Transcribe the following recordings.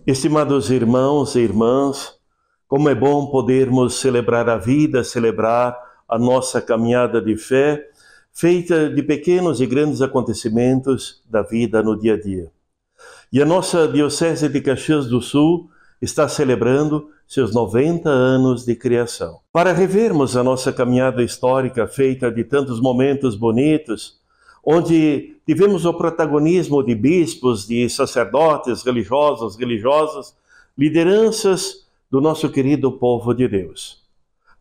Estimados irmãos e irmãs, como é bom podermos celebrar a vida, celebrar a nossa caminhada de fé, feita de pequenos e grandes acontecimentos da vida no dia a dia. E a nossa Diocese de Caxias do Sul está celebrando seus 90 anos de criação. Para revermos a nossa caminhada histórica feita de tantos momentos bonitos, onde tivemos o protagonismo de bispos, de sacerdotes, religiosos, religiosas, lideranças do nosso querido povo de Deus.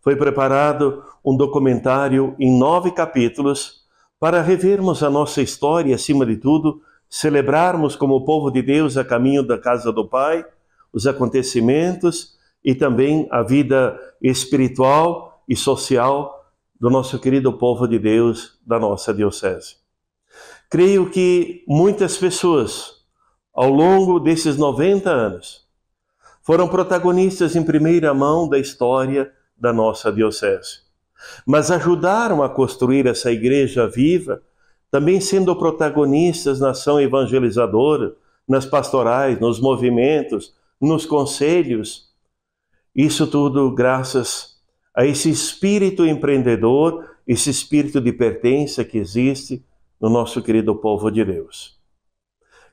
Foi preparado um documentário em 9 capítulos para revermos a nossa história e, acima de tudo, celebrarmos como povo de Deus a caminho da casa do Pai, os acontecimentos e também a vida espiritual e social do nosso querido povo de Deus, da nossa Diocese. Creio que muitas pessoas, ao longo desses 90 anos, foram protagonistas em primeira mão da história da nossa Diocese, mas ajudaram a construir essa igreja viva, também sendo protagonistas na ação evangelizadora, nas pastorais, nos movimentos, nos conselhos. Isso tudo graças a esse espírito empreendedor, esse espírito de pertença que existe no nosso querido povo de Deus.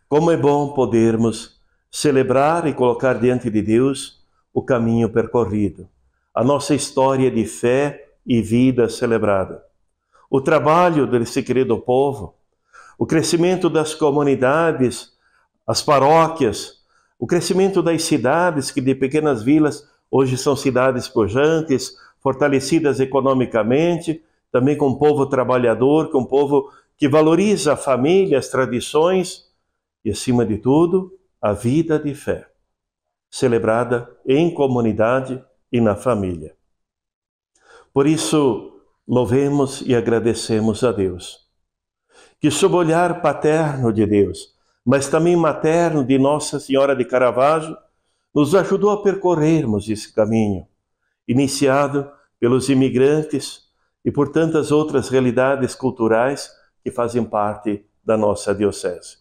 Como é bom podermos celebrar e colocar diante de Deus o caminho percorrido, a nossa história de fé e vida celebrada, o trabalho desse querido povo, o crescimento das comunidades, as paróquias, o crescimento das cidades, que de pequenas vilas hoje são cidades pujantes, fortalecidas economicamente, também com um povo trabalhador, com um povo que valoriza a família, as tradições e, acima de tudo, a vida de fé, celebrada em comunidade e na família. Por isso, louvemos e agradecemos a Deus, que sob o olhar paterno de Deus, mas também materno de Nossa Senhora de Caravaggio, nos ajudou a percorrermos esse caminho, iniciado pelos imigrantes e por tantas outras realidades culturais que fazem parte da nossa Diocese.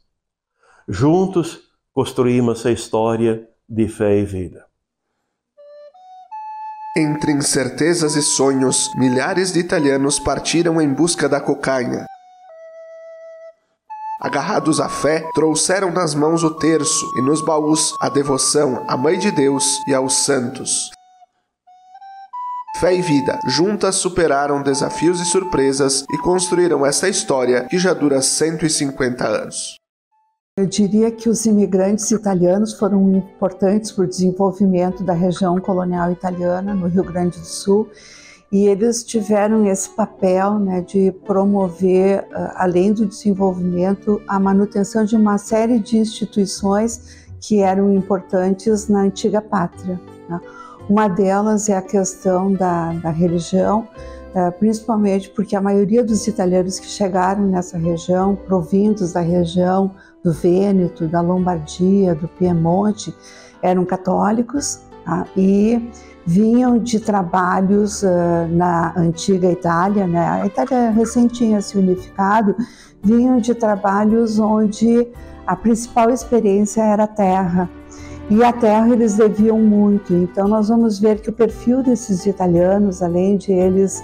Juntos, construímos a história de fé e vida. Entre incertezas e sonhos, milhares de italianos partiram em busca da cocaína. Agarrados à fé, trouxeram nas mãos o terço e nos baús a devoção à Mãe de Deus e aos santos. Fé e vida juntas superaram desafios e surpresas e construíram essa história que já dura 150 anos. Eu diria que os imigrantes italianos foram importantes para o desenvolvimento da região colonial italiana no Rio Grande do Sul, e eles tiveram esse papel, de promover, além do desenvolvimento, a manutenção de uma série de instituições que eram importantes na antiga pátria. Uma delas é a questão da religião, principalmente porque a maioria dos italianos que chegaram nessa região, provindos da região do Vêneto, da Lombardia, do Piemonte, eram católicos, e vinham de trabalhos na antiga Itália, a Itália recém tinha se unificado, vinham de trabalhos onde a principal experiência era a terra, e a terra eles deviam muito. Então nós vamos ver que o perfil desses italianos, além de eles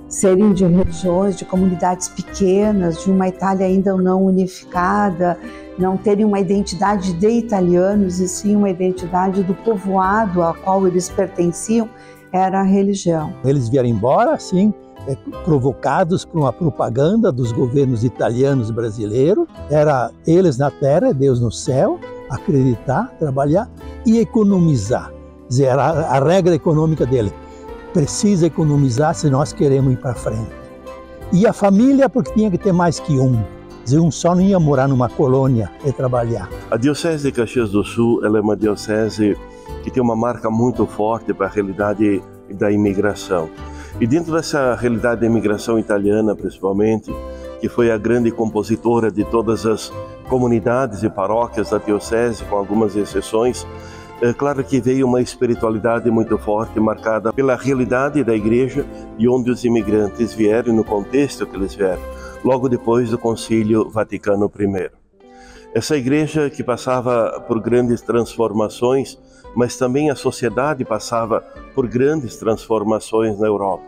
serem de regiões, de comunidades pequenas, de uma Itália ainda não unificada, não terem uma identidade de italianos, e sim uma identidade do povoado a qual eles pertenciam, era a religião. Eles vieram embora, assim, provocados por uma propaganda dos governos italianos e brasileiros. Era eles na terra, Deus no céu, acreditar, trabalhar e economizar. Quer dizer, a regra econômica dele: precisa economizar se nós queremos ir para frente. E a família, porque tinha que ter mais que um. Quer dizer, um só não ia morar numa colônia e trabalhar. A Diocese de Caxias do Sul, ela é uma diocese que tem uma marca muito forte para a realidade da imigração. E dentro dessa realidade da imigração italiana, principalmente, que foi a grande compositora de todas as comunidades e paróquias da diocese, com algumas exceções, é claro que veio uma espiritualidade muito forte, marcada pela realidade da igreja e onde os imigrantes vieram, no contexto que eles vieram, logo depois do Concílio Vaticano I. Essa igreja que passava por grandes transformações, mas também a sociedade passava por grandes transformações na Europa.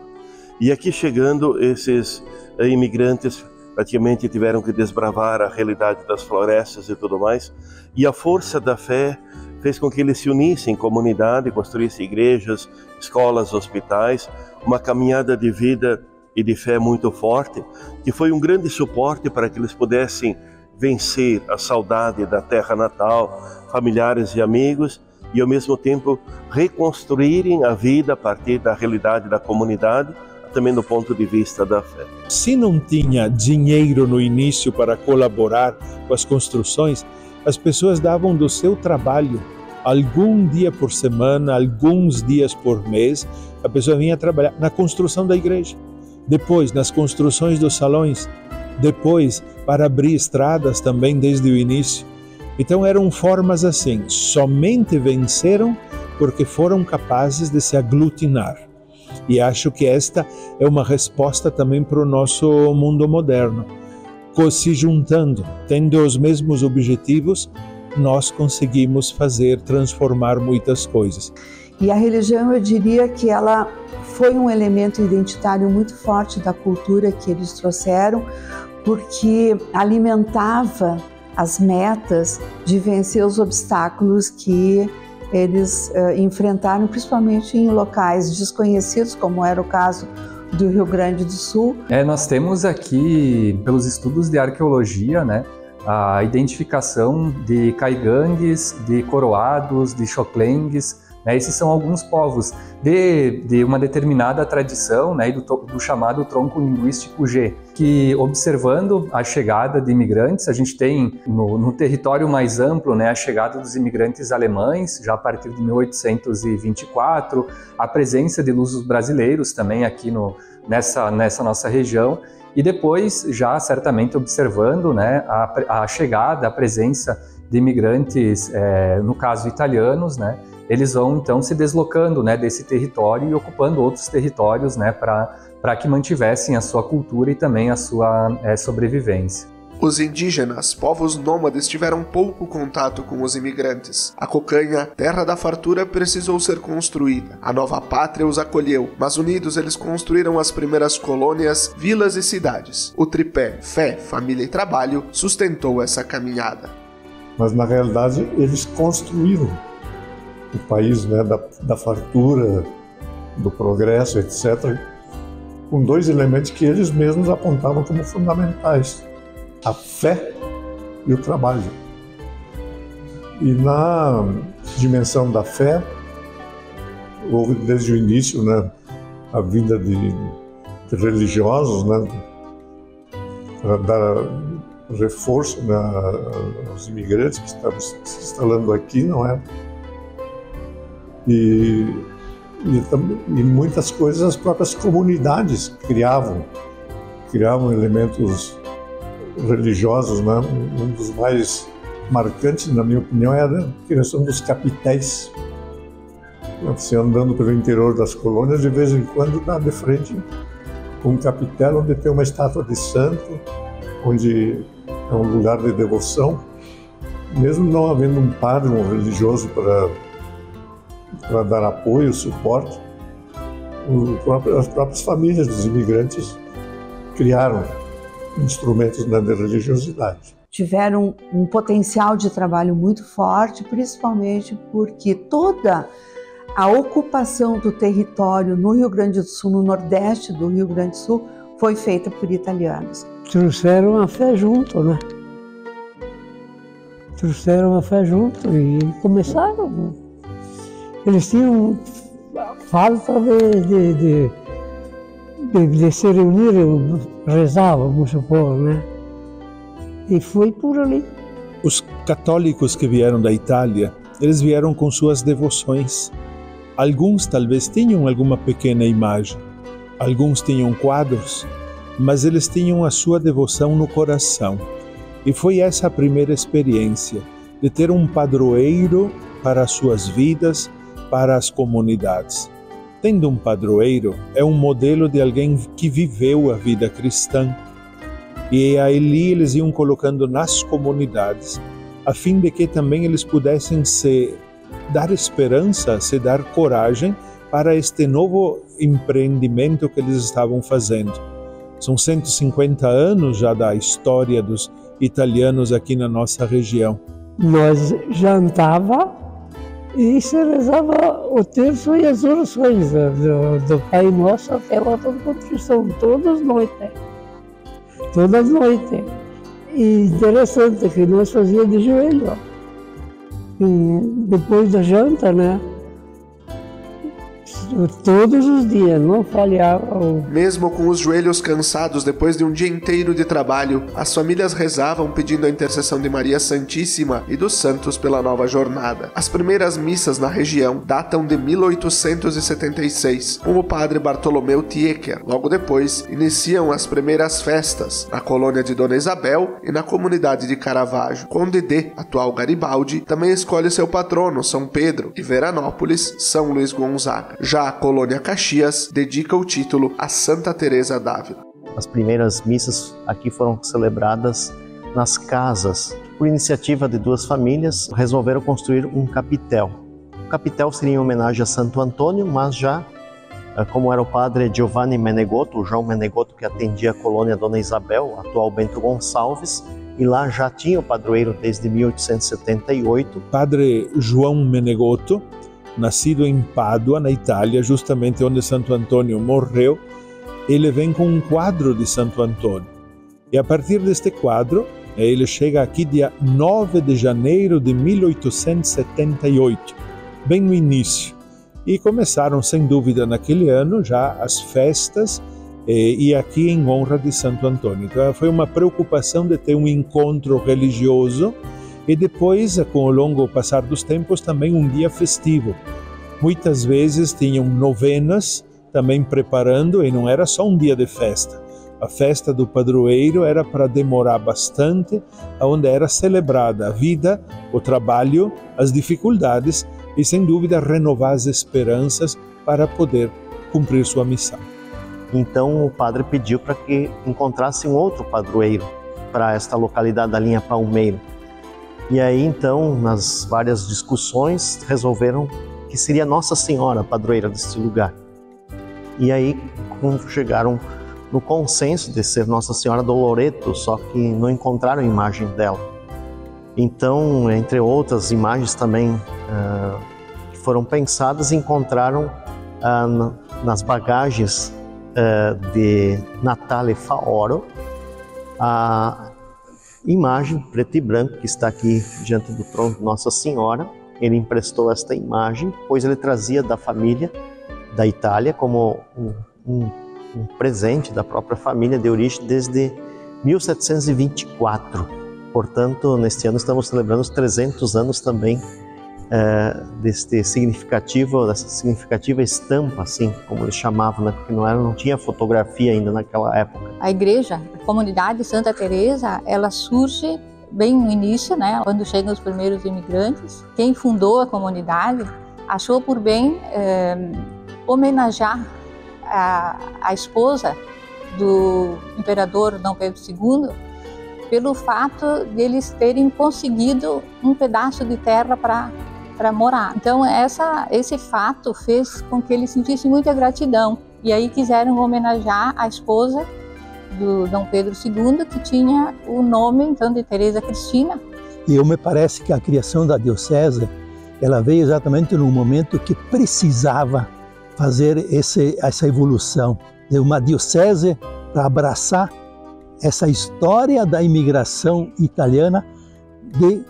E aqui chegando, esses imigrantes praticamente tiveram que desbravar a realidade das florestas e tudo mais, e a força da fé fez com que eles se unissem em comunidade, construíssem igrejas, escolas, hospitais, uma caminhada de vida e de fé muito forte, que foi um grande suporte para que eles pudessem vencer a saudade da terra natal, familiares e amigos, e ao mesmo tempo reconstruírem a vida a partir da realidade da comunidade, também do ponto de vista da fé. Se não tinha dinheiro no início para colaborar com as construções, as pessoas davam do seu trabalho, algum dia por semana, alguns dias por mês, a pessoa vinha trabalhar na construção da igreja, depois nas construções dos salões, depois para abrir estradas também desde o início. Então eram formas assim, somente venceram porque foram capazes de se aglutinar. E acho que esta é uma resposta também para o nosso mundo moderno. Se juntando, tendo os mesmos objetivos, nós conseguimos transformar muitas coisas. E a religião, eu diria que ela foi um elemento identitário muito forte da cultura que eles trouxeram, porque alimentava as metas de vencer os obstáculos que eles enfrentaram, principalmente em locais desconhecidos, como era o caso do Rio Grande do Sul. Nós temos aqui, pelos estudos de arqueologia, né, a identificação de caigangues, de coroados, de xoclengues, né, esses são alguns povos de uma determinada tradição, né, do chamado tronco linguístico G, que observando a chegada de imigrantes, a gente tem no território mais amplo, né, a chegada dos imigrantes alemães, já a partir de 1824, a presença de lusos brasileiros também aqui nessa nossa região, e depois já certamente observando, né, a chegada, a presença de imigrantes, no caso italianos, né, eles vão então se deslocando, né, desse território e ocupando outros territórios, né, para que mantivessem a sua cultura e também a sua sobrevivência. Os indígenas, povos nômades, tiveram pouco contato com os imigrantes. A cocanha, terra da fartura, precisou ser construída. A nova pátria os acolheu, mas unidos eles construíram as primeiras colônias, vilas e cidades. O tripé, fé, família e trabalho, sustentou essa caminhada. Mas na realidade eles construíram o país, né, da fartura, do progresso, etc., com dois elementos que eles mesmos apontavam como fundamentais: a fé e o trabalho. E na dimensão da fé, houve desde o início, né, a vida de religiosos, né, para dar reforço, né, aos imigrantes que estavam se instalando aqui, não é? E muitas coisas as próprias comunidades criavam elementos religiosos, né? Um dos mais marcantes, na minha opinião, é a criação dos capitéis. Você andando pelo interior das colônias, de vez em quando dá de frente com um capitel onde tem uma estátua de santo, onde é um lugar de devoção, mesmo não havendo um padre, um religioso para dar apoio, suporte. As próprias famílias dos imigrantes criaram instrumentos de religiosidade. Tiveram um potencial de trabalho muito forte, principalmente porque toda a ocupação do território no Rio Grande do Sul, no nordeste do Rio Grande do Sul, foi feita por italianos. Trouxeram a fé junto, né? Trouxeram a fé junto e começaram. Eles tinham falta de se reunir, rezavam, vamos supor, né? E foi por ali. Os católicos que vieram da Itália, eles vieram com suas devoções. Alguns talvez tinham alguma pequena imagem, alguns tinham quadros, mas eles tinham a sua devoção no coração. E foi essa a primeira experiência, de ter um padroeiro para as suas vidas, para as comunidades. Tendo um padroeiro, é um modelo de alguém que viveu a vida cristã. E ali eles iam colocando nas comunidades a fim de que também eles pudessem se dar esperança, se dar coragem para este novo empreendimento que eles estavam fazendo. São 150 anos já da história dos italianos aqui na nossa região. Nós jantava e se rezava o terço e as orações do Pai Nosso até a outra confissão, todas as noites. Todas as noites. E interessante que nós fazíamos de joelho. E depois da janta, né? Todos os dias, não falhava. Mesmo com os joelhos cansados depois de um dia inteiro de trabalho, as famílias rezavam pedindo a intercessão de Maria Santíssima e dos santos pela nova jornada. As primeiras missas na região datam de 1876, com o padre Bartolomeu Tiecker. Logo depois, iniciam as primeiras festas na colônia de Dona Isabel e na comunidade de Caravaggio. Conde D, atual Garibaldi, também escolhe seu patrono, São Pedro, e Veranópolis, São Luís Gonzaga. Já a colônia Caxias dedica o título a Santa Teresa d'Ávila. As primeiras missas aqui foram celebradas nas casas. Por iniciativa de duas famílias, resolveram construir um capitel. O capitel seria em homenagem a Santo Antônio, mas já como era o padre Giovanni Menegotto, o João Menegotto, que atendia a colônia Dona Isabel, atual Bento Gonçalves, e lá já tinha o padroeiro desde 1878. Padre João Menegotto, nascido em Pádua, na Itália, justamente onde Santo Antônio morreu, ele vem com um quadro de Santo Antônio. E a partir deste quadro, ele chega aqui dia 9 de janeiro de 1878, bem no início. E começaram, sem dúvida, naquele ano já as festas, e aqui em honra de Santo Antônio. Então foi uma preocupação de ter um encontro religioso, e depois, com o longo passar dos tempos, também um dia festivo. Muitas vezes tinham novenas também preparando, e não era só um dia de festa. A festa do padroeiro era para demorar bastante, onde era celebrada a vida, o trabalho, as dificuldades e, sem dúvida, renovar as esperanças para poder cumprir sua missão. Então o padre pediu para que encontrasse um outro padroeiro para esta localidade da linha Palmeiro. E aí, então, nas várias discussões, resolveram que seria Nossa Senhora padroeira deste lugar. E aí chegaram no consenso de ser Nossa Senhora do Loreto, só que não encontraram a imagem dela. Então, entre outras imagens também que foram pensadas, encontraram nas bagagens de Natale Faoro a imagem preto e branco que está aqui diante do trono de Nossa Senhora. Ele emprestou esta imagem, pois ele trazia da família da Itália como um presente da própria família de origem desde 1724. Portanto, neste ano estamos celebrando os 300 anos também dessa significativa estampa, assim como eles chamavam, né? Porque não tinha fotografia ainda naquela época. A igreja, a comunidade Santa Teresa, ela surge bem no início, né? Quando chegam os primeiros imigrantes. Quem fundou a comunidade achou por bem homenagear a esposa do imperador Dom Pedro II pelo fato de eles terem conseguido um pedaço de terra para morar. Então esse fato fez com que eles sentissem muita gratidão e aí quiseram homenagear a esposa do Dom Pedro II, que tinha o nome então de Teresa Cristina. E me parece que a criação da diocese ela veio exatamente no momento que precisava fazer essa evolução de uma diocese para abraçar essa história da imigração italiana de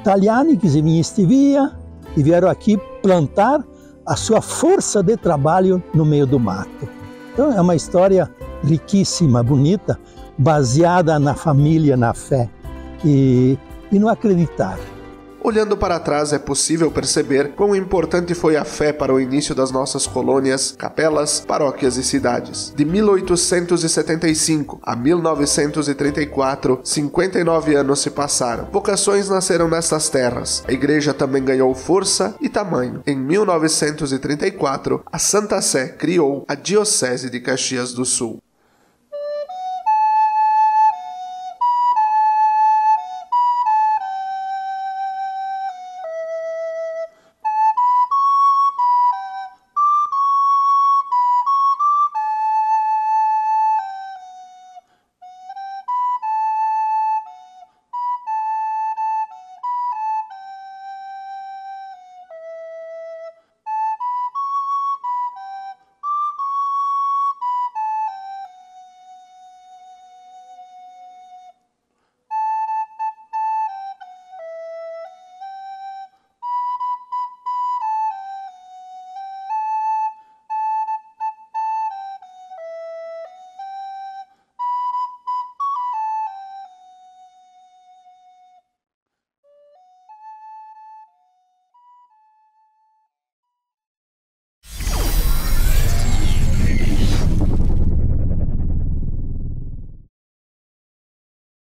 italiani que se vinham e vieram aqui plantar a sua força de trabalho no meio do mato. Então é uma história riquíssima, bonita, baseada na família, na fé e no acreditar. Olhando para trás, é possível perceber quão importante foi a fé para o início das nossas colônias, capelas, paróquias e cidades. De 1875 a 1934, 59 anos se passaram. Vocações nasceram nestas terras. A igreja também ganhou força e tamanho. Em 1934, a Santa Sé criou a Diocese de Caxias do Sul.